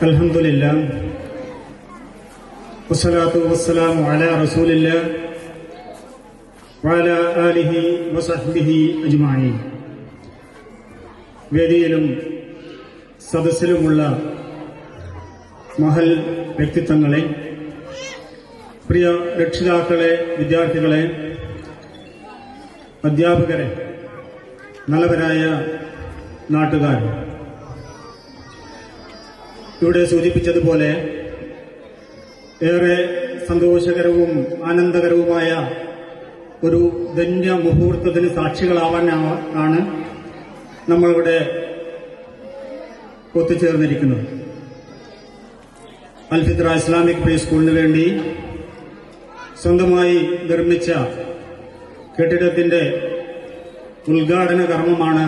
അൽഹംദുലില്ലാഹ് വസ്സലാത്തു വസ്സലാമു അലാ റസൂലില്ലാഹ് വഅലാ ആലിഹി വസഹ്ബിഹി അജ്മഈൻ. വേദിയിലും സദസ്സിലുമുള്ള മഹൽ വ്യക്തിത്വങ്ങളെ, പ്രിയ രക്ഷിതാക്കളെ, വിദ്യാർത്ഥികളെ, അധ്യാപകരെ, നല്ലവരായ നാട്ടുകാർ, ഇവിടെ സൂചിപ്പിച്ചതുപോലെ ഏറെ സന്തോഷകരവും ആനന്ദകരവുമായ ഒരു ധന്യ മുഹൂർത്തത്തിന് സാക്ഷികളാവാനാണ് നമ്മളിവിടെ ഒത്തുചേർന്നിരിക്കുന്നത്. അൽഫിത്ര ഇസ്ലാമിക് പ്രീ സ്കൂളിന് വേണ്ടി സ്വന്തമായി നിർമ്മിച്ച കെട്ടിടത്തിന്റെ ഉദ്ഘാടന കർമ്മമാണ്,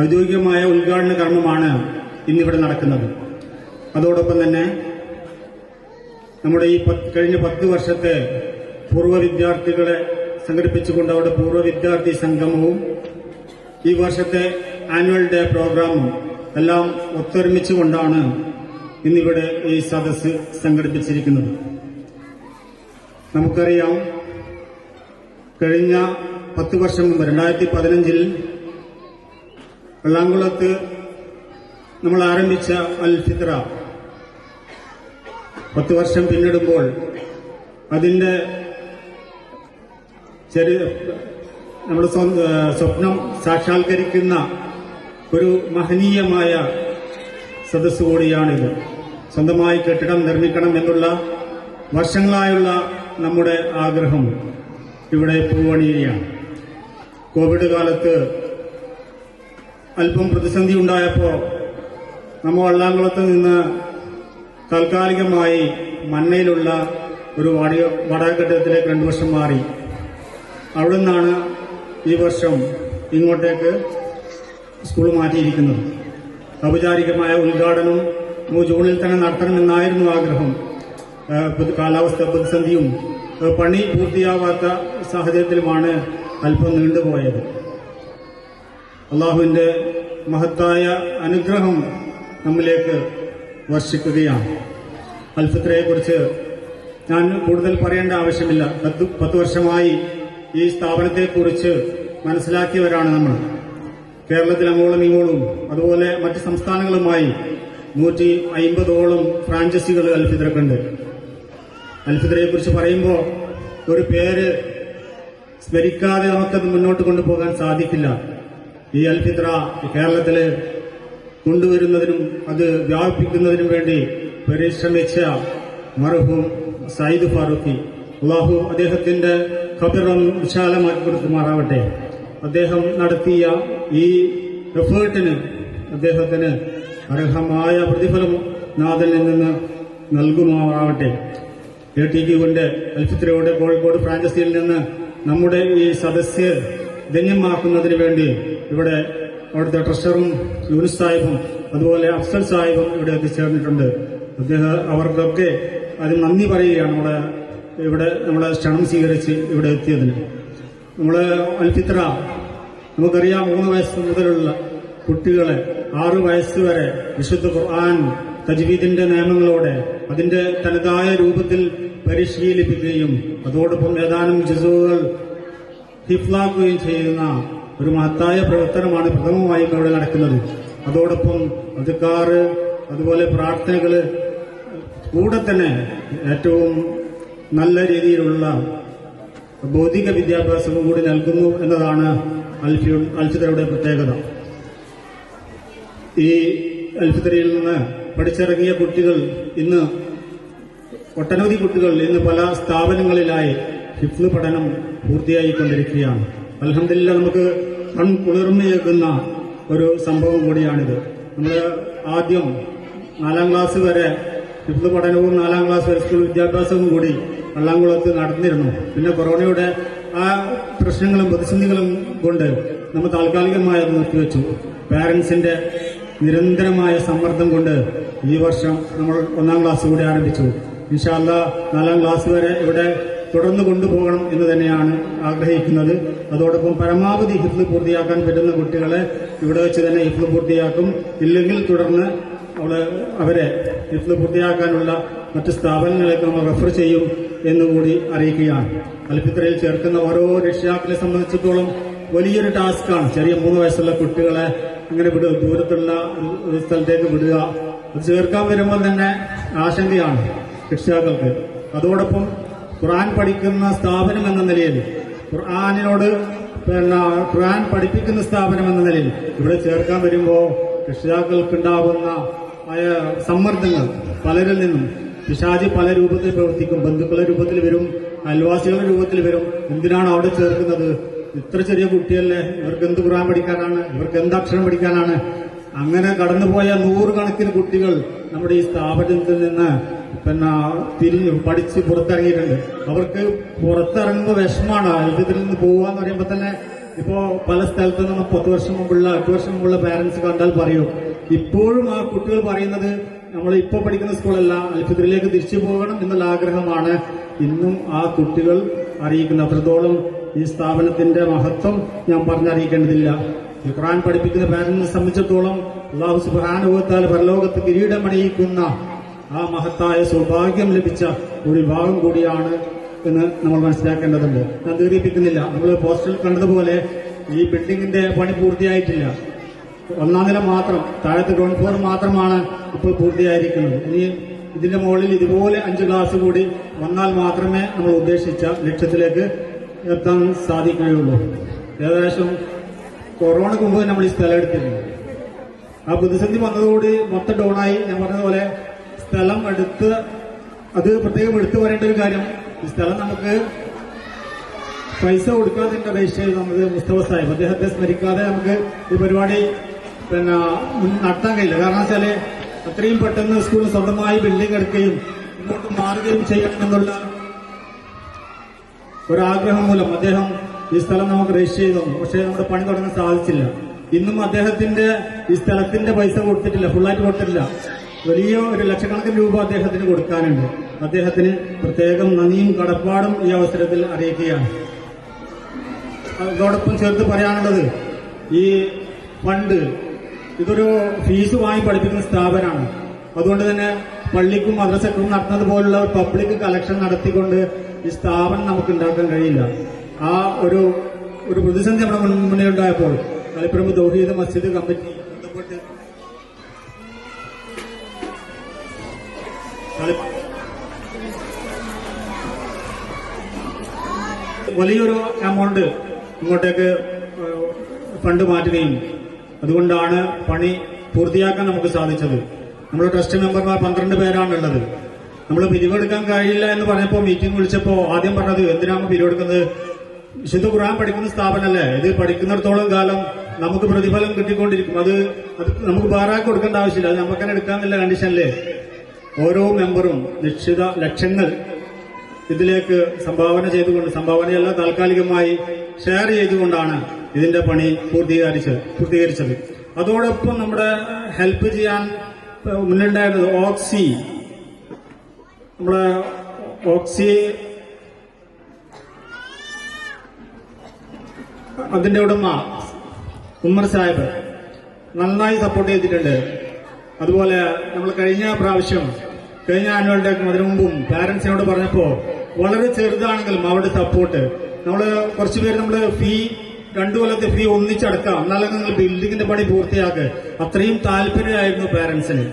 ഔദ്യോഗികമായ ഉദ്ഘാടന കർമ്മമാണ് ഇന്നിവിടെ നടക്കുന്നത്. അതോടൊപ്പം തന്നെ നമ്മുടെ ഈ കഴിഞ്ഞ 10 വർഷത്തെ പൂർവ്വ വിദ്യാർത്ഥികളെ സംഘടിപ്പിച്ചുകൊണ്ട് അവിടെ പൂർവ്വ വിദ്യാർത്ഥി സംഗമവും ഈ വർഷത്തെ ആനുവൽ ഡേ പ്രോഗ്രാമും എല്ലാം ഒത്തൊരുമിച്ചുകൊണ്ടാണ് ഇന്നിവിടെ ഈ സദസ്സ് സംഘടിപ്പിച്ചിരിക്കുന്നത്. നമുക്കറിയാം, കഴിഞ്ഞ 10 വർഷം മുമ്പ് 2015 വെള്ളാങ്കുളത്ത് നമ്മൾ ആരംഭിച്ച അൽഫിത്ര 10 വർഷം പിന്നിടുമ്പോൾ അതിന്റെ നമ്മുടെ സ്വപ്നം സാക്ഷാത്കരിക്കുന്ന ഒരു മഹനീയമായ സദസ്സ് കൂടിയാണിത്. സ്വന്തമായി കെട്ടിടം നിർമ്മിക്കണം എന്നുള്ള വർഷങ്ങളായുള്ള നമ്മുടെ ആഗ്രഹം ഇവിടെ പൂവണിയുകയാണ്. കോവിഡ് കാലത്ത് അല്പം പ്രതിസന്ധി ഉണ്ടായപ്പോൾ നമ്മൾ വെള്ളാങ്കുളത്ത് നിന്ന് താൽക്കാലികമായി മണ്ണയിലുള്ള ഒരു വാടക കെട്ടിടത്തിലേക്ക് 2 വർഷം മാറി. അവിടെ നിന്നാണ് ഈ വർഷം ഇങ്ങോട്ടേക്ക് സ്കൂൾ മാറ്റിയിരിക്കുന്നത്. ഔപചാരികമായ ഉദ്ഘാടനം ജൂണിൽ തന്നെ നടത്തണമെന്നായിരുന്നു ആഗ്രഹം. കാലാവസ്ഥ പ്രതിസന്ധിയും പണി പൂർത്തിയാവാത്ത സാഹചര്യത്തിലുമാണ് അല്പം നീണ്ടുപോയത്. അള്ളാഹുവിന്റെ മഹത്തായ അനുഗ്രഹം നമ്മിലേക്ക് വർഷിക്കുകയാണ്. അൽഫിത്രയെക്കുറിച്ച് ഞാൻ കൂടുതൽ പറയേണ്ട ആവശ്യമില്ല. 10 വർഷമായി ഈ സ്ഥാപനത്തെക്കുറിച്ച് മനസ്സിലാക്കിയവരാണ് നമ്മൾ. കേരളത്തിൽ അങ്ങോളം ഇങ്ങോളം അതുപോലെ മറ്റ് സംസ്ഥാനങ്ങളുമായി 150ഓളം ഫ്രാഞ്ചൈസികൾ അൽഫിത്രക്കുണ്ട്. അൽഫിത്രയെക്കുറിച്ച് പറയുമ്പോൾ ഒരു പേര് സ്മരിക്കാതെ നമുക്കത് മുന്നോട്ട് കൊണ്ടുപോകാൻ സാധിക്കില്ല. ഈ അൽഫിത്ര കേരളത്തില് കൊണ്ടുവരുന്നതിനും അത് വ്യാപിപ്പിക്കുന്നതിനും വേണ്ടി പരിശ്രമിച്ച മർഹൂം സയ്യിദ് ഫാറൂഖി, അള്ളാഹു അദ്ദേഹത്തിന്റെ ഖബറും വിശാലമാക്കി കൊടുക്കുമാറാവട്ടെ. അദ്ദേഹം നടത്തിയ ഈ എഫേർട്ടിന് അദ്ദേഹത്തിന് അർഹമായ പ്രതിഫലം നാഥനിൽ നിന്ന് നൽകുമാറാവട്ടെ. ATQവിന്റെ അൽഫിത്രയുടെ കോഴിക്കോട് ഫ്രാഞ്ചൈസിയിൽ നിന്ന് നമ്മുടെ ഈ സദസ്സ് ധന്യമാക്കുന്നതിന് വേണ്ടി ഇവിടെ അവിടുത്തെ ട്രഷറും യൂനിസ് സാഹിബും അതുപോലെ അഫ്സൽ സാഹിബും ഇവിടെ എത്തിച്ചേർന്നിട്ടുണ്ട്. അവർക്കൊക്കെ അതിന് നന്ദി പറയുകയാണ്. നമ്മളെ ക്ഷണം സ്വീകരിച്ച് ഇവിടെ എത്തിയതിന്. നമ്മള് അൽഫിത്ര നമുക്കറിയാം, 3 വയസ്സ് മുതലുള്ള കുട്ടികളെ 6 വയസ്സ് വരെ വിശുദ്ധ ഖുർആൻ തജ്വീദിന്റെ നിയമങ്ങളോടെ അതിന്റെ തനതായ രൂപത്തിൽ പരിശീലിപ്പിക്കുകയും അതോടൊപ്പം ഏതാനും ജുസുകൾ ഹിഫ്ലാക്കുകയും ചെയ്യുന്ന ഒരു മഹത്തായ പ്രവർത്തനമാണ് പ്രഥമമായും ഇവിടെ നടക്കുന്നത്. അതോടൊപ്പം അദ്കാറ് അതുപോലെ പ്രാർത്ഥനകള് കൂടെ തന്നെ ഏറ്റവും നല്ല രീതിയിലുള്ള ഭൗതിക വിദ്യാഭ്യാസവും കൂടി നൽകുന്നു എന്നതാണ് അൽഫിത്രയുടെ പ്രത്യേകത. ഈ അൽഫിത്രയിൽ നിന്ന് പഠിച്ചിറങ്ങിയ കുട്ടികൾ ഇന്ന് ഒട്ടനവധി കുട്ടികൾ ഇന്ന് പല സ്ഥാപനങ്ങളിലായി ഹിഫ്ള് പഠനം പൂർത്തിയായിക്കൊണ്ടിരിക്കുകയാണ്. അൽഹംദുലില്ലാഹ്, നമുക്ക് കുളിർമയേക്കുന്ന ഒരു സംഭവം കൂടിയാണിത്. നമ്മൾ ആദ്യം 4ാം ക്ലാസ് വരെ ഹിഫ്ള് പഠനവും 4ാം ക്ലാസ് വരെ സ്കൂൾ വിദ്യാഭ്യാസവും കൂടി വെള്ളാങ്കുളത്ത് നടന്നിരുന്നു. പിന്നെ കൊറോണയുടെ ആ പ്രശ്നങ്ങളും പ്രതിസന്ധികളും കൊണ്ട് നമ്മൾ താൽക്കാലികമായി അത് നിർത്തിവെച്ചു. പാരന്റ്സിന്റെ നിരന്തരമായ സമ്മർദ്ദം കൊണ്ട് ഈ വർഷം നമ്മൾ 1ാം ക്ലാസ് കൂടി ആരംഭിച്ചു. ഇൻഷാ അല്ലാഹ് 4ാം ക്ലാസ് വരെ ഇവിടെ തുടർന്ന് കൊണ്ടുപോകണം എന്ന് തന്നെയാണ് ആഗ്രഹിക്കുന്നത്. അതോടൊപ്പം പരമാവധി ഹിഫ്ള് പൂർത്തിയാക്കാൻ പറ്റുന്ന കുട്ടികളെ ഇവിടെ വെച്ച് തന്നെ ഹിഫ്ള് പൂർത്തിയാക്കും. ഇല്ലെങ്കിൽ തുടർന്ന് അവരെ ഹിഫ്ള് പൂർത്തിയാക്കാനുള്ള മറ്റ് സ്ഥാപനങ്ങളിലേക്ക് നമ്മൾ റെഫർ ചെയ്യും എന്നുകൂടി അറിയിക്കുകയാണ്. അൽഫിത്രയിൽ ചേർക്കുന്ന ഓരോ രക്ഷിതാക്കളെ സംബന്ധിച്ചിടത്തോളം വലിയൊരു ടാസ്ക്കാണ്. ചെറിയ 3 വയസ്സുള്ള കുട്ടികളെ ഇങ്ങനെ വിടുക, ദൂരത്തുള്ള ഒരു സ്ഥലത്തേക്ക് വിടുക. അത് ചേർക്കാൻ വരുമ്പോൾ തന്നെ ആശങ്കയാണ് രക്ഷിതാക്കൾക്ക്. അതോടൊപ്പം ഖുർആൻ പഠിക്കുന്ന സ്ഥാപനം എന്ന നിലയിൽ, ഖുർആനിനോട് ഖുർആൻ പഠിപ്പിക്കുന്ന സ്ഥാപനം എന്ന നിലയിൽ ഇവിടെ ചേർക്കാൻ വരുമ്പോൾ രക്ഷിതാക്കൾക്കുണ്ടാവുന്ന സമ്മർദ്ദങ്ങൾ പലരിൽ നിന്നും, പിശാചി പല രൂപത്തിൽ പ്രവർത്തിക്കും. ബന്ധുക്കളുടെ രൂപത്തിൽ വരും, അയൽവാസികളുടെ രൂപത്തിൽ വരും. എന്തിനാണ് അവിടെ ചേർക്കുന്നത്? ഇത്ര ചെറിയ കുട്ടിയല്ലേ, ഇവർക്ക് എന്ത് ഖുർആൻ പഠിക്കാനാണ്, ഇവർക്ക് എന്ത് അക്ഷരം പഠിക്കാനാണ്? അങ്ങനെ കടന്നുപോയ 100 കണക്കിന് കുട്ടികൾ നമ്മുടെ ഈ സ്ഥാപനത്തിൽ നിന്ന് തിരിഞ്ഞു പഠിച്ച് പുറത്തിറങ്ങിയിട്ടുണ്ട്. അവർക്ക് പുറത്തിറങ്ങുമ്പോൾ വിഷമാണ്. ഇതിൽ നിന്ന് പോവാന്ന് പറയുമ്പോൾ തന്നെ ഇപ്പോ പല സ്ഥലത്തു നിന്നും 10 വർഷം മുമ്പുള്ള 8 വർഷം മുമ്പുള്ള പാരന്റ്സ് കണ്ടാൽ പറയും. ഇപ്പോഴും ആ കുട്ടികൾ പറയുന്നത് നമ്മൾ ഇപ്പൊ പഠിക്കുന്ന സ്കൂളല്ല, അൽഫിത്രിലേക്ക് തിരിച്ചു പോകണം എന്നുള്ള ആഗ്രഹമാണ് ഇന്നും ആ കുട്ടികൾ അറിയിക്കുന്നത്. അത്രത്തോളം ഈ സ്ഥാപനത്തിന്റെ മഹത്വം ഞാൻ പറഞ്ഞറിയിക്കേണ്ടതില്ല. ഖുർആൻ പഠിപ്പിക്കുന്ന പാരന്റിനെ സംബന്ധിച്ചിടത്തോളം അല്ലാഹു സുബ്ഹാനഹു വ തആല പരലോകത്ത് കിരീടമണിയിക്കുന്ന ആ മഹത്തായ സൗഭാഗ്യം ലഭിച്ച ഒരു വിഭാഗം കൂടിയാണ് എന്ന് നമ്മൾ മനസ്സിലാക്കേണ്ടതുണ്ട്. ഞാൻ ദീർഘിപ്പിക്കുന്നില്ല. നമ്മൾ പോസ്റ്ററിൽ കണ്ടതുപോലെ ഈ ബിൽഡിംഗിന്റെ പണി പൂർത്തിയായിട്ടില്ല. 1ാം നില മാത്രം, താഴത്തെ ഗ്രൗണ്ട് ഫ്ലോർ മാത്രമാണ് ഇപ്പോൾ പൂർത്തിയായിരിക്കുന്നത്. ഇനി ഇതിന്റെ മുകളിൽ ഇതുപോലെ 5 ക്ലാസ് കൂടി വന്നാൽ മാത്രമേ നമ്മൾ ഉദ്ദേശിച്ച ലക്ഷ്യത്തിലേക്ക് എത്താൻ സാധിക്കുകയുള്ളൂ. ഏകദേശം കൊറോണയ്ക്ക് മുമ്പ് നമ്മൾ ഈ സ്ഥലം എടുത്തിരുന്നു. ആ പ്രതിസന്ധി വന്നതോടുകൂടി മൊത്തം ഡൗണായി. ഞാൻ പറഞ്ഞതുപോലെ സ്ഥലം എടുത്ത്, അത് പ്രത്യേകം എടുത്തു വരേണ്ട ഒരു കാര്യം, ഈ സ്ഥലം നമുക്ക് പൈസ കൊടുക്കാതെ രജിസ്റ്റർ ചെയ്ത് നമുക്ക് മുസ്തഫ സാഹിബ് അദ്ദേഹത്തെ സ്മരിക്കാതെ നമുക്ക് ഈ പരിപാടി നടത്താൻ കഴിയില്ല. കാരണം വെച്ചാല് അത്രയും പെട്ടെന്ന് സ്കൂൾ സ്വന്തമായി ബിൽഡിംഗ് എടുക്കുകയും മുന്നോട്ട് മാറുകയും ചെയ്യണമെന്നുള്ള ഒരാഗ്രഹം മൂലം അദ്ദേഹം ഈ സ്ഥലം നമുക്ക് രജിസ്റ്റർ ചെയ്തു. പക്ഷേ നമ്മുടെ പണി തുടങ്ങാൻ സാധിച്ചില്ല. ഇന്നും അദ്ദേഹത്തിന്റെ ഈ സ്ഥലത്തിന്റെ പൈസ കൊടുത്തിട്ടില്ല, ഫുള്ളായിട്ട് കൊടുത്തിട്ടില്ല. വലിയ ഒരു ലക്ഷക്കണക്കിന് രൂപ അദ്ദേഹത്തിന് കൊടുക്കാനുണ്ട്. അദ്ദേഹത്തിന് പ്രത്യേകം നന്ദിയും കടപ്പാടും ഈ അവസരത്തിൽ അറിയിക്കുകയാണ്. അതോടൊപ്പം ചേർത്ത് പറയാനുള്ളത്, ഈ ഫണ്ട് ഇതൊരു ഫീസ് വാങ്ങി പഠിപ്പിക്കുന്ന സ്ഥാപനമാണ്. അതുകൊണ്ട് തന്നെ പള്ളിക്കും മദ്രസക്കും നടത്തുന്നത് പോലുള്ള പബ്ലിക് കളക്ഷൻ നടത്തിക്കൊണ്ട് ഈ സ്ഥാപനം നമുക്ക് ഉണ്ടാക്കാൻ കഴിയില്ല. ആ ഒരു പ്രതിസന്ധി നമ്മുടെ മുന്നിലുണ്ടായപ്പോൾ മലപ്പുറം തൗഹീദ് മസ്ജിദ് കമ്മിറ്റി ബന്ധപ്പെട്ട് വലിയൊരു എമൗണ്ട് ഇങ്ങോട്ടേക്ക് ഫണ്ട് മാറ്റുകയും അതുകൊണ്ടാണ് പണി പൂർത്തിയാക്കാൻ നമുക്ക് സാധിച്ചത്. നമ്മുടെ ട്രസ്റ്റ് മെമ്പർമാർ 12 പേരാണുള്ളത്. നമ്മൾ പിരിവെടുക്കാൻ കഴിയില്ല എന്ന് പറഞ്ഞപ്പോൾ മീറ്റിംഗ് വിളിച്ചപ്പോൾ ആദ്യം പറഞ്ഞത്, എന്തിനാണ് പിരിവെടുക്കുന്നത്? വിശുദ്ധ ഖുർആൻ പഠിക്കുന്ന സ്ഥാപനമല്ലേ, ഇത് പഠിക്കുന്നിടത്തോളം കാലം നമുക്ക് പ്രതിഫലം കിട്ടിക്കൊണ്ടിരിക്കും. അത് നമുക്ക് വേറെ കൊടുക്കേണ്ട ആവശ്യമില്ല, അത് നമുക്ക് തന്നെ എടുക്കാന്നുള്ള കണ്ടീഷനല്ലേ. ഓരോ മെമ്പറും നിശ്ചിത ലക്ഷങ്ങൾ ഇതിലേക്ക് സംഭാവന ചെയ്തുകൊണ്ട്, സംഭാവനയല്ല താൽക്കാലികമായി ഷെയർ ചെയ്തുകൊണ്ടാണ് ഇതിന്റെ പണി പൂർത്തീകരിച്ചത്. അതോടൊപ്പം നമ്മുടെ ഹെൽപ്പ് ചെയ്യാൻ മുന്നിലുണ്ടായിരുന്നത് ഓക്സി അതിന്റെ ഉടമ ഉമ്മർ സാഹിബ് നന്നായി സപ്പോർട്ട് ചെയ്തിട്ടുണ്ട്. അതുപോലെ നമ്മൾ കഴിഞ്ഞ ആനുവൽ ഡേക്കും അതിനു മുമ്പും പാരന്റ്സിനോട് പറഞ്ഞപ്പോ വളരെ ചെറുതാണെങ്കിലും അവരുടെ സപ്പോർട്ട്, നമ്മള് കുറച്ചുപേര് നമ്മള് ഫീ 2 കൊല്ലത്തെ ഫീ ഒന്നിച്ചടക്കാം, എന്നാലും നിങ്ങൾ ബിൽഡിങ്ങിന്റെ പണി പൂർത്തിയാക്കുക, അത്രയും താല്പര്യമായിരുന്നു പാരന്റ്സിന്.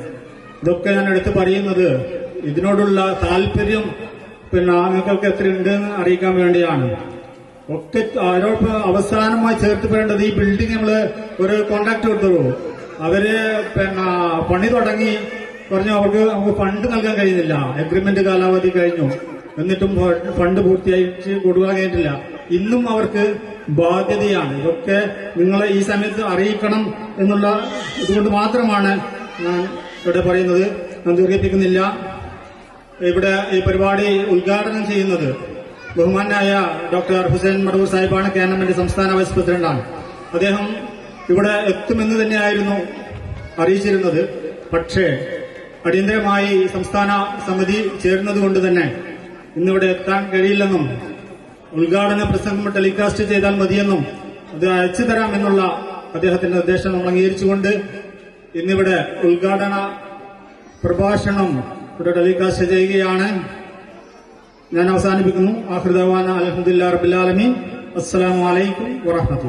ഇതൊക്കെ ഞാൻ എടുത്ത് പറയുന്നത് ഇതിനോടുള്ള താല്പര്യം ആളുകൾക്ക് എത്രയുണ്ടെന്ന് അറിയിക്കാൻ വേണ്ടിയാണ്. ഒക്കെ അവരോട് അവസാനമായി ചേർത്ത് പറയേണ്ടത്, ഈ ബിൽഡിംഗ് നമ്മള് ഒരു കോൺട്രാക്ട് കൊടുത്തുള്ളൂ, അവര് പണി തുടങ്ങി പറഞ്ഞു, അവർക്ക് നമുക്ക് ഫണ്ട് നൽകാൻ കഴിയുന്നില്ല, എഗ്രിമെന്റ് കാലാവധി കഴിഞ്ഞു, എന്നിട്ടും ഫണ്ട് പൂർത്തിയായിട്ട് കൊടുക്കാൻ കഴിഞ്ഞിട്ടില്ല. ഇന്നും അവർക്ക് ബാധ്യതയാണ്. ഇതൊക്കെ നിങ്ങളെ ഈ സമയത്ത് അറിയിക്കണം എന്നുള്ള ഇതുകൊണ്ട് മാത്രമാണ് ഞാൻ ഇവിടെ പറയുന്നത്. ഞാൻ ദീർഘിപ്പിക്കുന്നില്ല. ഇവിടെ ഈ പരിപാടി ഉദ്ഘാടനം ചെയ്യുന്നത് ബഹുമാനായ ഡോക്ടർ ഹുസൈൻ മടവൂർ സാഹിബാണ്, കേരളത്തിന്റെ സംസ്ഥാന വൈസ് പ്രസിഡന്റാണ്. അദ്ദേഹം ഇവിടെ എത്തുമെന്ന് തന്നെയായിരുന്നു അറിയിച്ചിരുന്നത്. പക്ഷേ അടിയന്തരമായി സംസ്ഥാന സമിതി ചേരുന്നതുകൊണ്ട് തന്നെ ഇന്നിവിടെ എത്താൻ കഴിയില്ലെന്നും ഉദ്ഘാടന പ്രസംഗം ടെലികാസ്റ്റ് ചെയ്താൽ മതിയെന്നും അത് അയച്ചു തരാമെന്നുള്ള അദ്ദേഹത്തിന്റെ നിർദ്ദേശം നമ്മൾ അംഗീകരിച്ചുകൊണ്ട് ഇന്നിവിടെ ഉദ്ഘാടന പ്രഭാഷണം ഇവിടെ ടെലികാസ്റ്റ് ചെയ്യുകയാണ്. ഞാൻ അവസാനിപ്പിക്കുന്നു. ആഖിറു ദഅ്വാനാ അൽഹംദുലില്ലാഹി റബ്ബിൽ ആലമീൻ. അസ്സലാമു അലൈക്കും വറഹ്മത്തുള്ളാഹി.